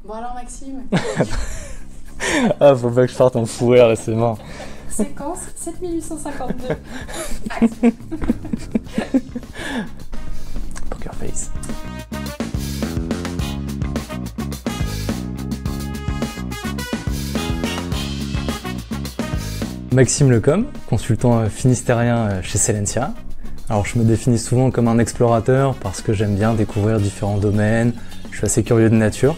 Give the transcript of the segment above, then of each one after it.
Bon alors Maxime, Ah, faut pas que je parte en fou rire, c'est mort. séquence 7852. Poker face. Maxime Lecomte, consultant finistérien chez Selentia. Alors je me définis souvent comme un explorateur parce que j'aime bien découvrir différents domaines, je suis assez curieux de nature.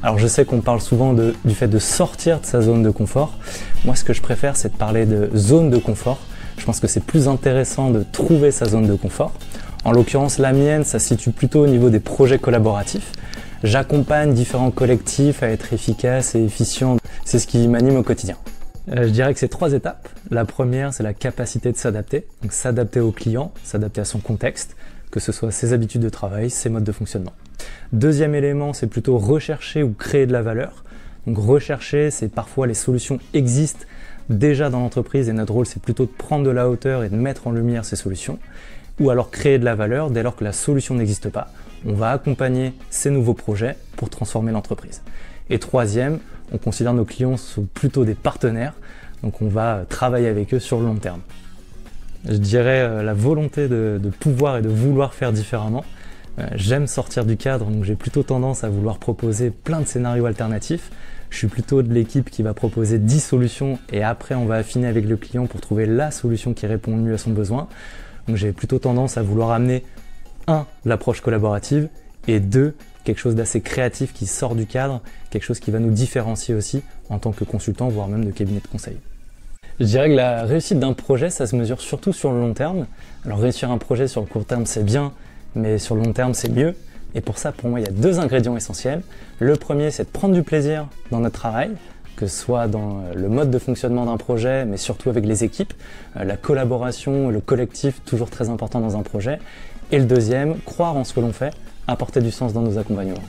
Alors je sais qu'on parle souvent du fait de sortir de sa zone de confort. Moi ce que je préfère c'est de parler de zone de confort. Je pense que c'est plus intéressant de trouver sa zone de confort. En l'occurrence la mienne, ça se situe plutôt au niveau des projets collaboratifs. J'accompagne différents collectifs à être efficaces et efficients. C'est ce qui m'anime au quotidien. Je dirais que c'est 3 étapes. La première, c'est la capacité de s'adapter. Donc s'adapter au client, s'adapter à son contexte, que ce soit ses habitudes de travail, ses modes de fonctionnement. Deuxième élément, c'est plutôt rechercher ou créer de la valeur. Donc rechercher, c'est parfois les solutions existent déjà dans l'entreprise et notre rôle, c'est plutôt de prendre de la hauteur et de mettre en lumière ces solutions. Ou alors créer de la valeur dès lors que la solution n'existe pas. On va accompagner ces nouveaux projets pour transformer l'entreprise. Et troisième, on considère nos clients sont plutôt des partenaires, donc on va travailler avec eux sur le long terme. Je dirais la volonté de pouvoir et de vouloir faire différemment. J'aime sortir du cadre, donc j'ai plutôt tendance à vouloir proposer plein de scénarios alternatifs. Je suis plutôt de l'équipe qui va proposer 10 solutions et après on va affiner avec le client pour trouver la solution qui répond le mieux à son besoin. Donc j'ai plutôt tendance à vouloir amener 1. L'approche collaborative et 2. Quelque chose d'assez créatif qui sort du cadre, quelque chose qui va nous différencier aussi en tant que consultant, voire même de cabinet de conseil. Je dirais que la réussite d'un projet, ça se mesure surtout sur le long terme. Alors réussir un projet sur le court terme, c'est bien, mais sur le long terme, c'est mieux. Et pour ça, pour moi, il y a 2 ingrédients essentiels. Le premier, c'est de prendre du plaisir dans notre travail, que ce soit dans le mode de fonctionnement d'un projet, mais surtout avec les équipes. La collaboration, le collectif, toujours très important dans un projet. Et le deuxième, croire en ce que l'on fait, apporter du sens dans nos accompagnements.